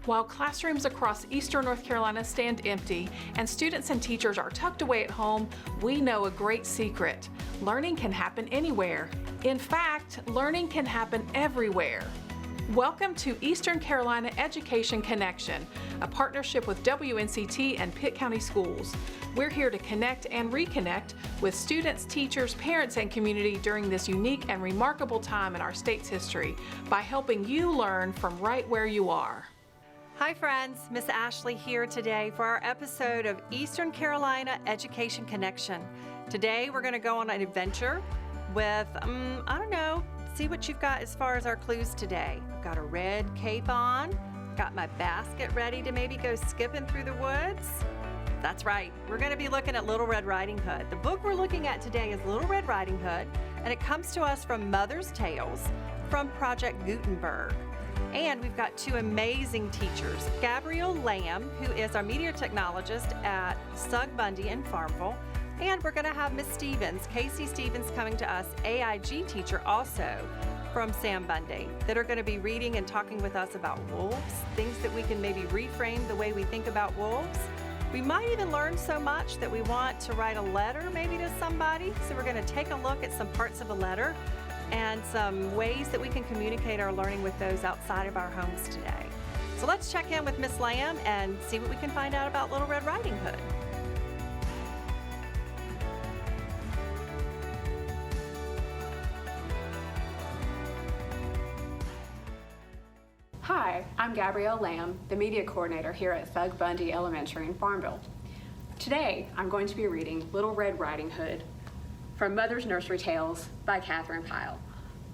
While classrooms across eastern North Carolina stand empty and students and teachers are tucked away at home, we know a great secret. Learning can happen anywhere. In fact, learning can happen everywhere. Welcome to Eastern Carolina Education Connection, a partnership with WNCT and Pitt County Schools. We're here to connect and reconnect with students, teachers, parents, and community during this unique and remarkable time in our state's history by helping you learn from right where you are. Hi friends, Miss Ashley here today for our episode of Eastern Carolina Education Connection. Today we're going to go on an adventure with, see what you've got as far as our clues today. I've got a red cape on, got my basket ready to maybe go skipping through the woods. That's right, we're going to be looking at Little Red Riding Hood. The book we're looking at today is Little Red Riding Hood, and it comes to us from Mother's Tales from Project Gutenberg. And we've got two amazing teachers, Gabrielle Lamb, who is our media technologist at Sug Bundy in Farmville, and we're going to have Miss Stevens, Casey Stevens, coming to us, AIG teacher also from Sam Bundy, that are going to be reading and talking with us about wolves, things that we can maybe reframe the way we think about wolves. We might even learn so much that we want to write a letter maybe to somebody, so we're going to take a look at some parts of a letter and some ways that we can communicate our learning with those outside of our homes today. So let's check in with Miss Lamb and see what we can find out about Little Red Riding Hood. Hi, I'm Gabrielle Lamb, the media coordinator here at Sug Bundy Elementary in Farmville. Today, I'm going to be reading Little Red Riding Hood from Mother's Nursery Tales by Kathryn Pyle.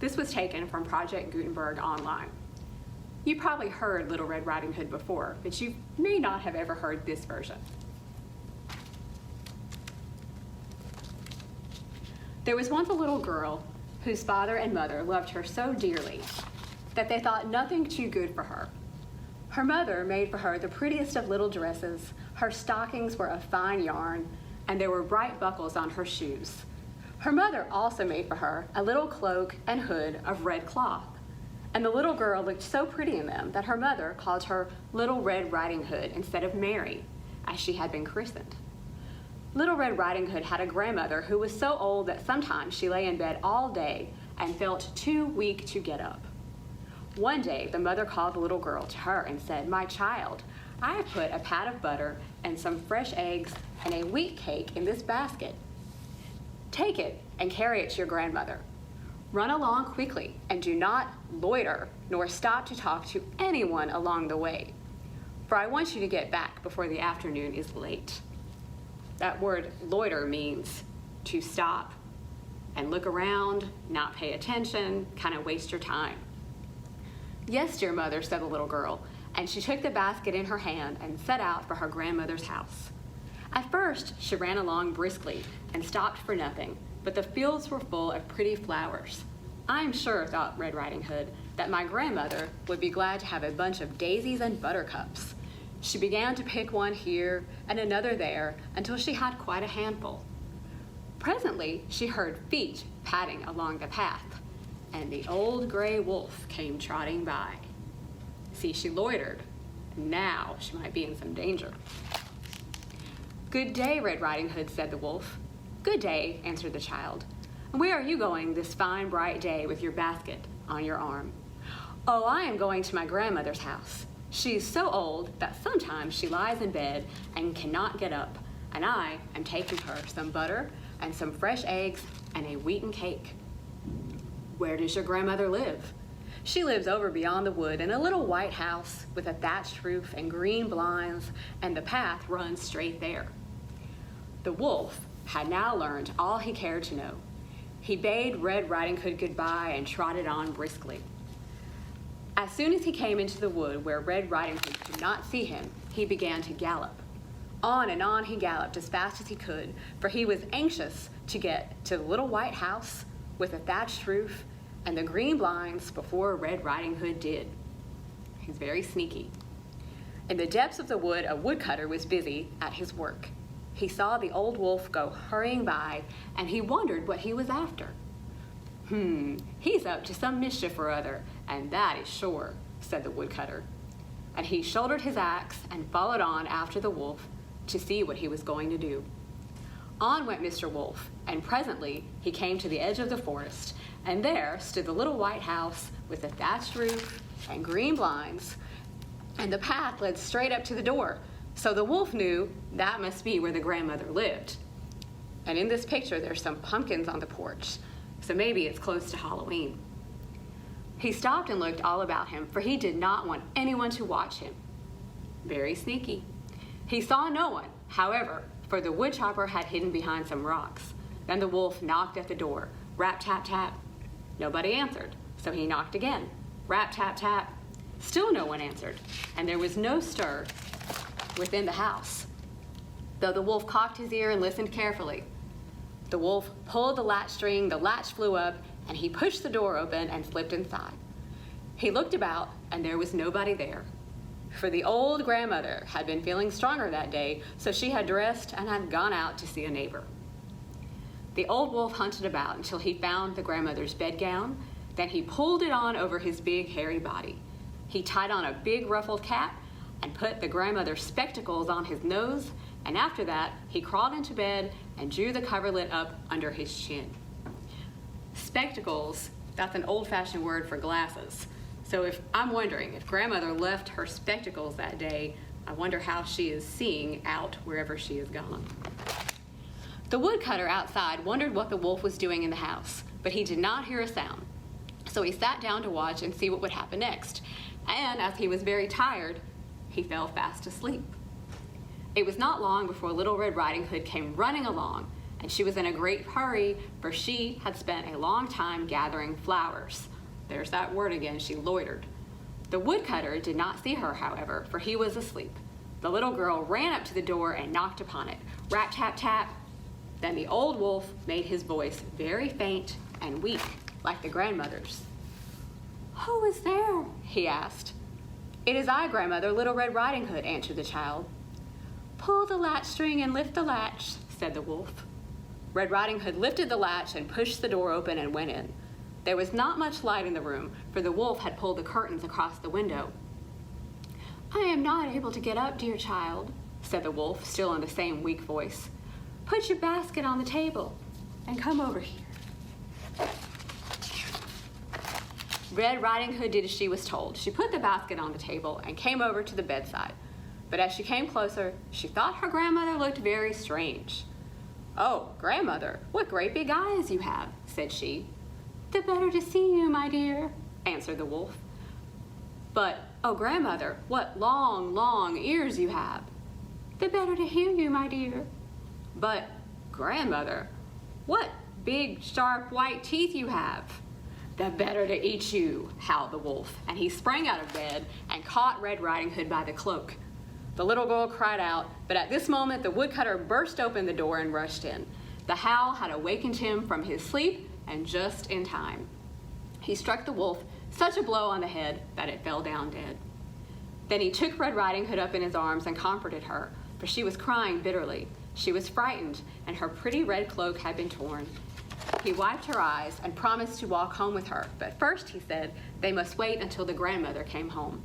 This was taken from Project Gutenberg online. You probably heard Little Red Riding Hood before, but you may not have ever heard this version. There was once a little girl whose father and mother loved her so dearly that they thought nothing too good for her. Her mother made for her the prettiest of little dresses, her stockings were of fine yarn, and there were bright buckles on her shoes. Her mother also made for her a little cloak and hood of red cloth, and the little girl looked so pretty in them that her mother called her Little Red Riding Hood instead of Mary, as she had been christened. Little Red Riding Hood had a grandmother who was so old that sometimes she lay in bed all day and felt too weak to get up. One day, the mother called the little girl to her and said, "My child, I have put a pat of butter and some fresh eggs and a wheat cake in this basket. Take it and carry it to your grandmother. Run along quickly and do not loiter nor stop to talk to anyone along the way, for I want you to get back before the afternoon is late." That word loiter means to stop and look around, not pay attention, kind of waste your time. "Yes, dear mother," said the little girl, and she took the basket in her hand and set out for her grandmother's house. At first, she ran along briskly and stopped for nothing, but the fields were full of pretty flowers. "I'm sure," thought Red Riding Hood, "that my grandmother would be glad to have a bunch of daisies and buttercups." She began to pick one here and another there until she had quite a handful. Presently, she heard feet padding along the path, and the old gray wolf came trotting by. See, she loitered, and now she might be in some danger. "Good day, Red Riding Hood," said the wolf. "Good day," answered the child. "And where are you going this fine, bright day with your basket on your arm?" "Oh, I am going to my grandmother's house. She is so old that sometimes she lies in bed and cannot get up, and I am taking her some butter and some fresh eggs and a wheaten cake." "Where does your grandmother live?" "She lives over beyond the wood in a little white house with a thatched roof and green blinds, and the path runs straight there." The wolf had now learned all he cared to know. He bade Red Riding Hood goodbye and trotted on briskly. As soon as he came into the wood where Red Riding Hood could not see him, he began to gallop. On and on he galloped as fast as he could, for he was anxious to get to the little white house with a thatched roof and the green blinds before Red Riding Hood did. He's very sneaky. In the depths of the wood, a woodcutter was busy at his work. He saw the old wolf go hurrying by, and he wondered what he was after. He's up to some mischief or other, and that is sure," said the woodcutter. and he shouldered his axe and followed on after the wolf to see what he was going to do. On went Mr. Wolf, and presently he came to the edge of the forest, and there stood the little white house with a thatched roof and green blinds, and the path led straight up to the door, so the wolf knew that must be where the grandmother lived. And in this picture, there's some pumpkins on the porch, so maybe it's close to Halloween. He stopped and looked all about him, for he did not want anyone to watch him. Very sneaky. He saw no one, however, for the woodchopper had hidden behind some rocks. Then the wolf knocked at the door. Rap, tap, tap. Nobody answered, so he knocked again. Rap, tap, tap. Still no one answered, and there was no stir within the house, though the wolf cocked his ear and listened carefully. The wolf pulled the latch string, the latch flew up, and he pushed the door open and slipped inside. He looked about, and there was nobody there, for the old grandmother had been feeling stronger that day, so she had dressed and had gone out to see a neighbor. The old wolf hunted about until he found the grandmother's bedgown. Then he pulled it on over his big hairy body. He tied on a big ruffled cap and put the grandmother's spectacles on his nose, and after that he crawled into bed and drew the coverlet up under his chin. Spectacles, that's an old-fashioned word for glasses. So I'm wondering if grandmother left her spectacles that day, I wonder how she is seeing out wherever she has gone. The woodcutter outside wondered what the wolf was doing in the house, but he did not hear a sound. So he sat down to watch and see what would happen next. And as he was very tired, he fell fast asleep. It was not long before Little Red Riding Hood came running along, and she was in a great hurry, for she had spent a long time gathering flowers. There's that word again, she loitered. The woodcutter did not see her, however, for he was asleep. The little girl ran up to the door and knocked upon it. Rap, tap, tap. Then the old wolf made his voice very faint and weak, like the grandmother's. "Who is there?" he asked. "It is I, grandmother, Little Red Riding Hood," answered the child. "Pull the latch string and lift the latch," said the wolf. Red Riding Hood lifted the latch and pushed the door open and went in. There was not much light in the room, for the wolf had pulled the curtains across the window. "I am not able to get up, dear child," said the wolf, still in the same weak voice. "Put your basket on the table and come over here." Red Riding Hood did as she was told. She put the basket on the table and came over to the bedside. But as she came closer, she thought her grandmother looked very strange. "Oh, grandmother, what great big eyes you have," said she. "The better to see you, my dear," answered the wolf. "But, oh, grandmother, what long, long ears you have." "The better to hear you, my dear." "But, grandmother, what big, sharp, white teeth you have." "The better to eat you," howled the wolf, and he sprang out of bed and caught Red Riding Hood by the cloak. The little girl cried out, but at this moment the woodcutter burst open the door and rushed in. The howl had awakened him from his sleep, and just in time. He struck the wolf such a blow on the head that it fell down dead. Then he took Red Riding Hood up in his arms and comforted her, for she was crying bitterly. She was frightened, and her pretty red cloak had been torn. He wiped her eyes and promised to walk home with her, but first, he said, they must wait until the grandmother came home.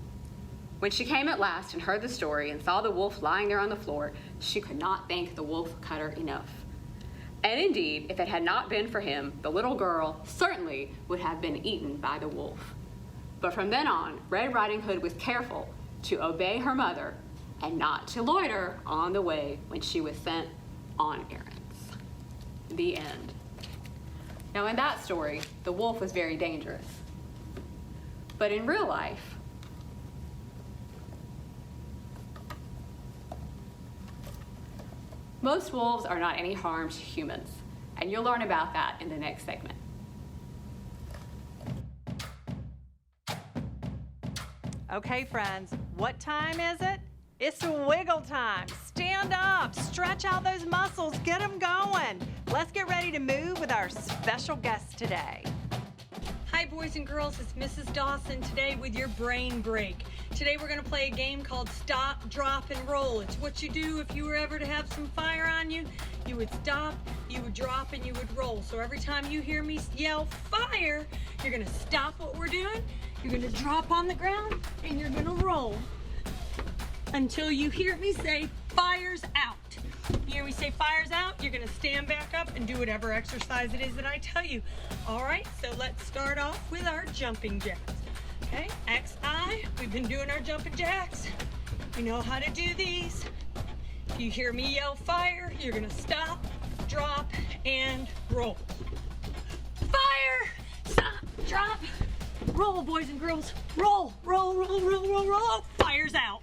When she came at last and heard the story and saw the wolf lying there on the floor, she could not thank the wolf cutter enough. And indeed, if it had not been for him, the little girl certainly would have been eaten by the wolf. But from then on, Red Riding Hood was careful to obey her mother and not to loiter on the way when she was sent on errands. The end. Now in that story, the wolf was very dangerous. But in real life, most wolves are not any harm to humans, and you'll learn about that in the next segment. Okay, friends, what time is it? It's wiggle time. Stand up, stretch out those muscles, get them going. Let's get ready to move with our special guest today. Hi, boys and girls, it's Mrs. Dawson today with your brain break. Today we're going to play a game called Stop, Drop, and Roll. It's what you do if you were ever to have some fire on you. You would stop, you would drop, and you would roll. So every time you hear me yell fire, you're going to stop what we're doing, you're going to drop on the ground, and you're going to roll. until you hear me say fire's out. You hear me say fire's out, you're gonna stand back up and do whatever exercise it is that I tell you. All right, so let's start off with our jumping jacks. Okay, XI, we've been doing our jumping jacks. We know how to do these. If you hear me yell fire, you're gonna stop, drop, and roll. Fire! Stop, drop, roll, boys and girls. Roll, roll, roll, roll, roll, roll. Fire's out.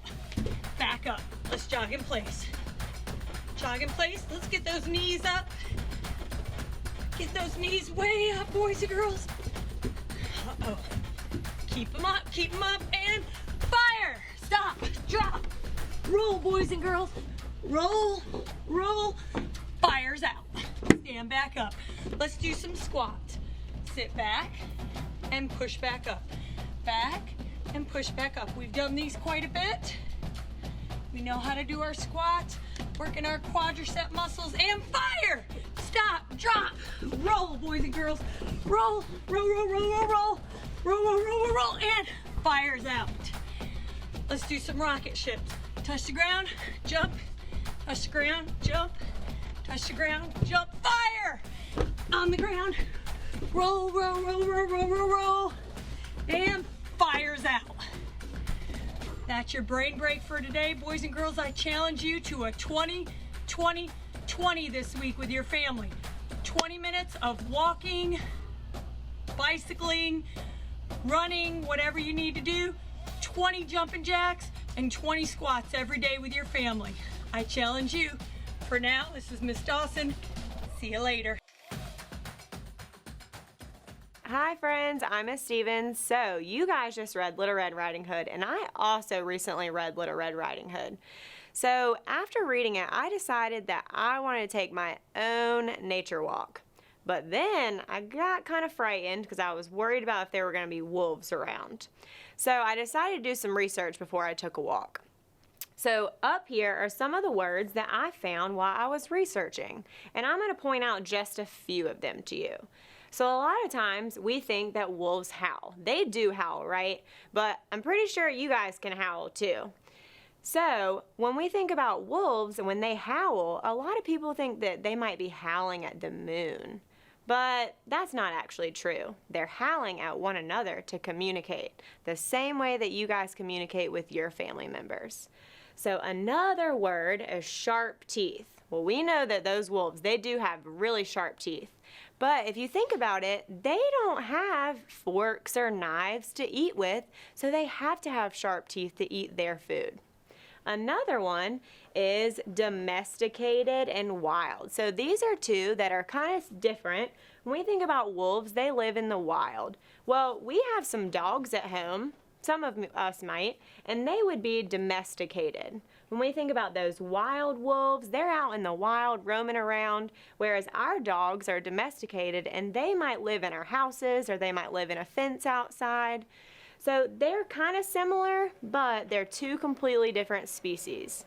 Back up. Let's jog in place. Jog in place. Let's get those knees up. Get those knees way up, boys and girls. Uh-oh. Keep them up, and fire! Stop, drop, roll, boys and girls. Roll, roll, fire's out. Stand back up. Let's do some squats. Sit back and push back up. Back and push back up. We've done these quite a bit. We know how to do our squats, working our quadricep muscles, and fire! Stop, drop, roll, boys and girls. Roll, roll, roll, roll, roll, roll. Roll, roll, roll, roll, roll, and fire's out. Let's do some rocket ships. Touch the ground, jump, touch the ground, jump, touch the ground, jump, fire! On the ground, roll, roll, roll, roll, roll, roll, roll, and fire's out. That's your brain break for today. Boys and girls, I challenge you to a 20-20-20 this week with your family. 20 minutes of walking, bicycling, running, whatever you need to do, 20 jumping jacks and 20 squats every day with your family. I challenge you. For now, this is Miss Dawson. See you later. Hi friends, I'm Miss Stevens. So you guys just read Little Red Riding Hood, and I also recently read Little Red Riding Hood. So after reading it, I decided that I wanted to take my own nature walk. But then I got kind of frightened because I was worried about if there were going to be wolves around. So I decided to do some research before I took a walk. So up here are some of the words that I found while I was researching, and I'm going to point out just a few of them to you. So a lot of times we think that wolves howl. They do howl, right? But I'm pretty sure you guys can howl too. So when we think about wolves and when they howl, a lot of people think that they might be howling at the moon. But that's not actually true. They're howling at one another to communicate, the same way that you guys communicate with your family members. So another word is sharp teeth. Well, we know that those wolves, they do have really sharp teeth. But if you think about it, they don't have forks or knives to eat with, so they have to have sharp teeth to eat their food. Another one is domesticated and wild. So these are two that are kind of different. When we think about wolves, they live in the wild. Well, we have some dogs at home, some of us might, and they would be domesticated. When we think about those wild wolves, they're out in the wild roaming around, whereas our dogs are domesticated and they might live in our houses or they might live in a fence outside. So they're kind of similar, but they're two completely different species.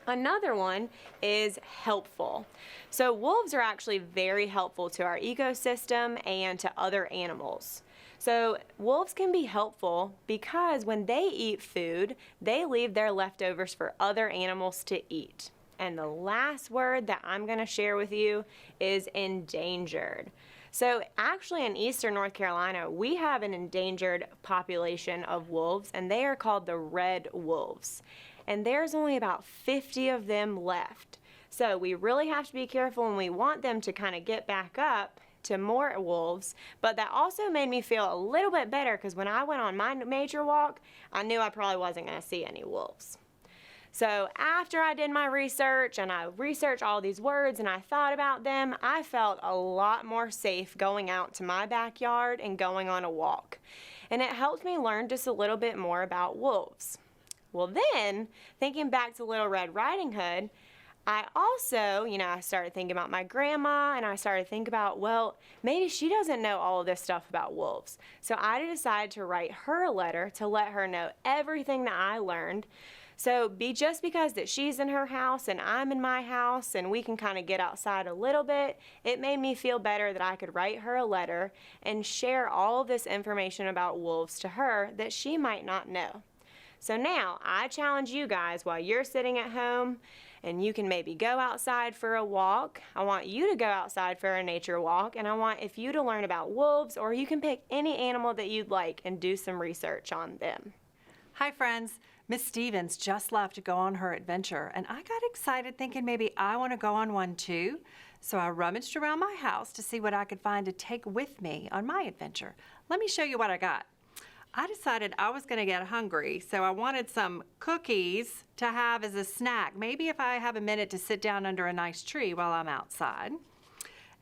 Another one is helpful. So wolves are actually very helpful to our ecosystem and to other animals. So wolves can be helpful because when they eat food, they leave their leftovers for other animals to eat. And the last word that I'm going to share with you is endangered. So actually in eastern North Carolina, we have an endangered population of wolves, and they are called the red wolves. And there's only about 50 of them left. So we really have to be careful, and we want them to kind of get back up to more wolves. But that also made me feel a little bit better because when I went on my major walk, I knew I probably wasn't going to see any wolves. So after I did my research and I researched all these words and I thought about them, I felt a lot more safe going out to my backyard and going on a walk. And it helped me learn just a little bit more about wolves. Well then, thinking back to Little Red Riding Hood, I also, I started thinking about my grandma, and I started thinking about, well, maybe she doesn't know all of this stuff about wolves. So I decided to write her a letter to let her know everything that I learned. So just because that she's in her house and I'm in my house and we can kind of get outside a little bit, it made me feel better that I could write her a letter and share all of this information about wolves to her that she might not know. So now I challenge you guys while you're sitting at home and you can maybe go outside for a walk. I want you to go outside for a nature walk, and I want you to learn about wolves, or you can pick any animal that you'd like and do some research on them. Hi, friends. Miss Stevens just left to go on her adventure, and I got excited thinking maybe I want to go on one too. So I rummaged around my house to see what I could find to take with me on my adventure. Let me show you what I got. I decided I was going to get hungry, so I wanted some cookies to have as a snack. Maybe if I have a minute to sit down under a nice tree while I'm outside.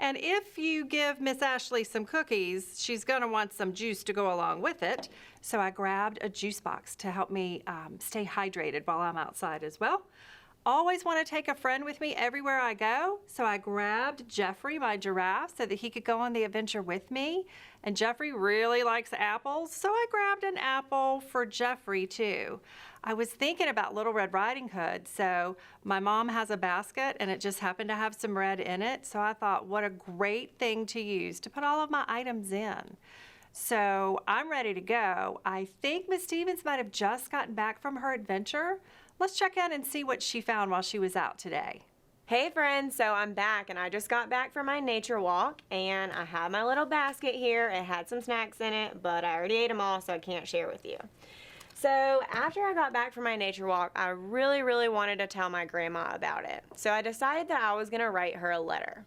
And if you give Miss Ashley some cookies, she's going to want some juice to go along with it. So I grabbed a juice box to help me stay hydrated while I'm outside as well. Always want to take a friend with me everywhere I go, so I grabbed Jeffrey, my giraffe, so that he could go on the adventure with me. And Jeffrey really likes apples, so I grabbed an apple for Jeffrey too. I was thinking about Little Red Riding Hood, so my mom has a basket and it just happened to have some red in it, so I thought what a great thing to use to put all of my items in. So I'm ready to go. I think Miss Stevens might have just gotten back from her adventure. Let's check in and see what she found while she was out today. Hey friends, so I'm back and I just got back from my nature walk and I have my little basket here. It had some snacks in it, but I already ate them all, so I can't share with you. So after I got back from my nature walk, I really wanted to tell my grandma about it. So I decided that I was gonna write her a letter.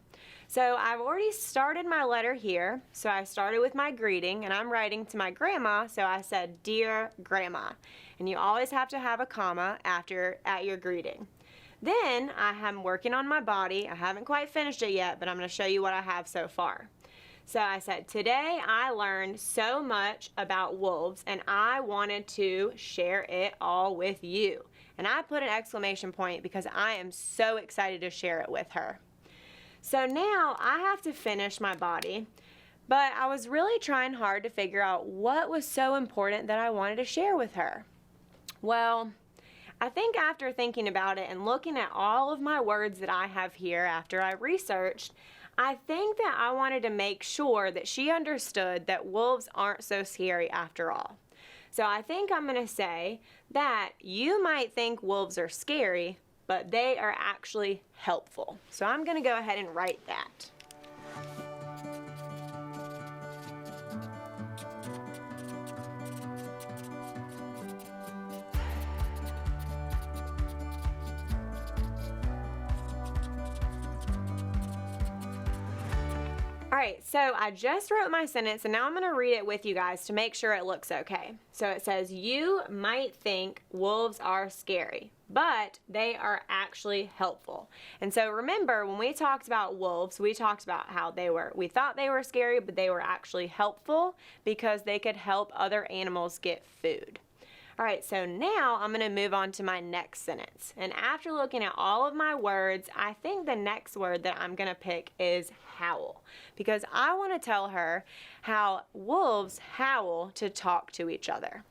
So I've already started my letter here. So I started with my greeting and I'm writing to my grandma. So I said, "Dear Grandma," and you always have to have a comma at your greeting. Then I am working on my body. I haven't quite finished it yet, but I'm going to show you what I have so far. So I said, today I learned so much about wolves and I wanted to share it all with you. And I put an exclamation point because I am so excited to share it with her. So now I have to finish my body, but I was really trying hard to figure out what was so important that I wanted to share with her. Well, I think after thinking about it and looking at all of my words that I have here after I researched, I think that I wanted to make sure that she understood that wolves aren't so scary after all. So I think I'm going to say that you might think wolves are scary, but they are actually helpful. So I'm going to go ahead and write that. All right, so I just wrote my sentence and now I'm going to read it with you guys to make sure it looks okay. So it says, you might think wolves are scary, but they are actually helpful. And so remember, when we talked about wolves, we talked about how we thought they were scary, but they were actually helpful because they could help other animals get food. All right, so now I'm going to move on to my next sentence. And after looking at all of my words, I think the next word that I'm going to pick is howl, because I want to tell her how wolves howl to talk to each other.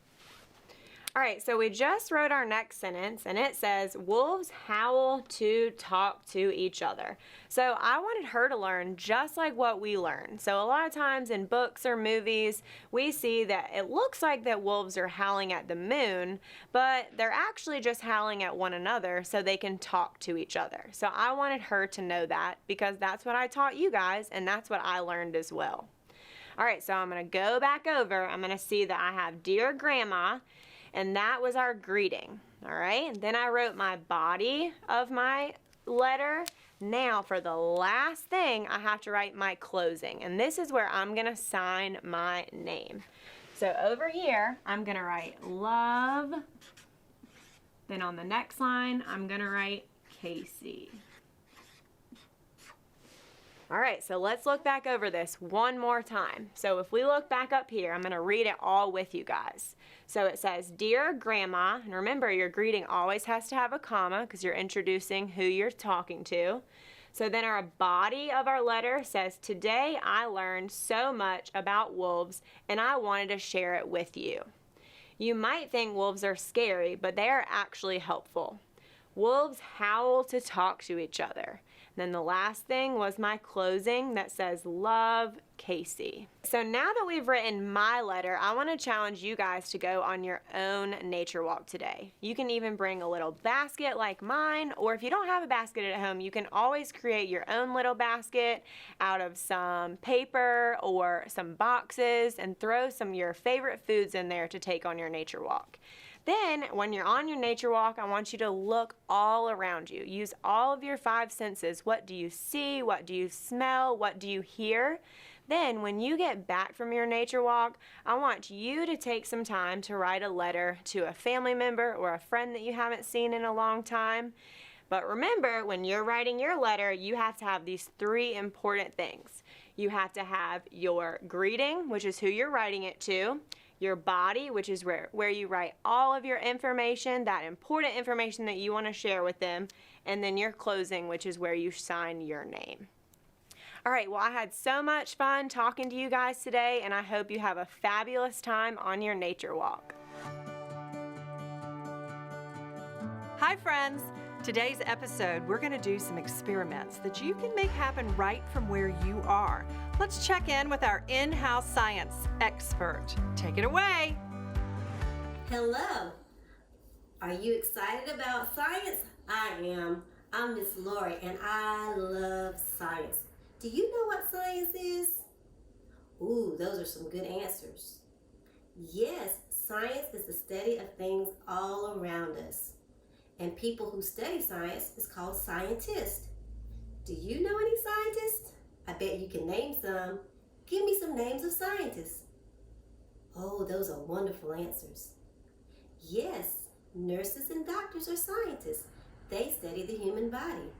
All right, so we just wrote our next sentence and it says, wolves howl to talk to each other. So I wanted her to learn just like what we learn. So a lot of times in books or movies, we see that it looks like that wolves are howling at the moon, but they're actually just howling at one another so they can talk to each other. So I wanted her to know that because that's what I taught you guys and that's what I learned as well. All right, so I'm gonna go back over. I'm gonna see that I have Dear Grandma, and that was our greeting, all right? And then I wrote my body of my letter. Now for the last thing, I have to write my closing, and this is where I'm gonna sign my name. So over here, I'm gonna write love. Then on the next line, I'm gonna write Casey. All right, so let's look back over this one more time. So if we look back up here, I'm gonna read it all with you guys. So it says, Dear Grandma, and remember your greeting always has to have a comma because you're introducing who you're talking to. So then our body of our letter says, today I learned so much about wolves and I wanted to share it with you. You might think wolves are scary, but they are actually helpful. Wolves howl to talk to each other. Then the last thing was my closing that says, love, Casey. So now that we've written my letter, I want to challenge you guys to go on your own nature walk today. You can even bring a little basket like mine, or if you don't have a basket at home, you can always create your own little basket out of some paper or some boxes and throw some of your favorite foods in there to take on your nature walk. Then, when you're on your nature walk, I want you to look all around you. Use all of your 5 senses. What do you see? What do you smell? What do you hear? Then, when you get back from your nature walk, I want you to take some time to write a letter to a family member or a friend that you haven't seen in a long time. But remember, when you're writing your letter, you have to have these 3 important things. You have to have your greeting, which is who you're writing it to. Your body, which is where you write all of your information, that important information that you want to share with them, and then your closing, which is where you sign your name. All right, well, I had so much fun talking to you guys today, and I hope you have a fabulous time on your nature walk. Hi, friends. Today's episode, we're going to do some experiments that you can make happen right from where you are. Let's check in with our in-house science expert. Take it away. Hello. Are you excited about science? I am. I'm Miss Lori, and I love science. Do you know what science is? Ooh, those are some good answers. Yes, science is the study of things all around us. And people who study science is called scientists. Do you know any scientists? I bet you can name some. Give me some names of scientists. Oh, those are wonderful answers. Yes, nurses and doctors are scientists. They study the human body.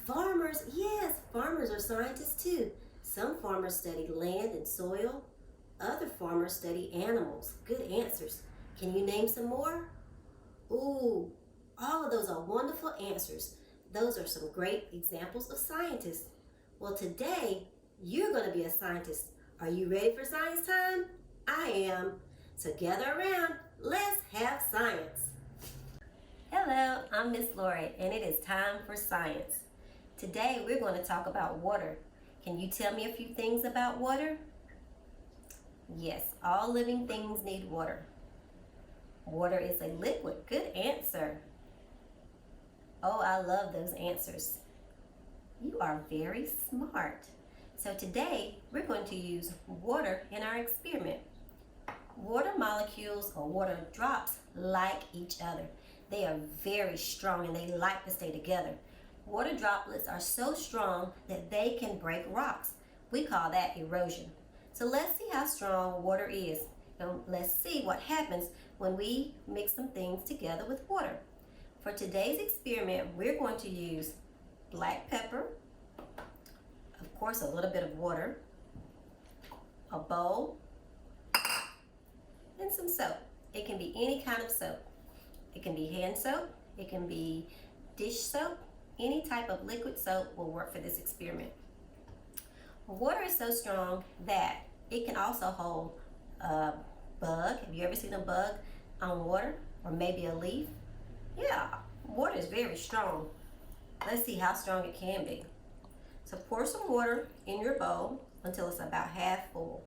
Farmers, yes, farmers are scientists too. Some farmers study land and soil. Other farmers study animals. Good answers. Can you name some more? Ooh, all of those are wonderful answers. Those are some great examples of scientists. Well, today, you're going to be a scientist. Are you ready for science time? I am. So gather around. Let's have science. Hello, I'm Miss Lori, and it is time for science. Today, we're going to talk about water. Can you tell me a few things about water? Yes, all living things need water. Water is a liquid. Good answer. Oh, I love those answers. You are very smart. So today, we're going to use water in our experiment. Water molecules or water drops like each other. They are very strong and they like to stay together. Water droplets are so strong that they can break rocks. We call that erosion. So let's see how strong water is. And let's see what happens when we mix some things together with water. For today's experiment, we're going to use black pepper, of course a little bit of water, a bowl, and some soap. It can be any kind of soap. It can be hand soap, it can be dish soap, any type of liquid soap will work for this experiment. Water is so strong that it can also hold a bug. Have you ever seen a bug on water? Or maybe a leaf? Yeah, water is very strong. Let's see how strong it can be. So pour some water in your bowl until it's about half full.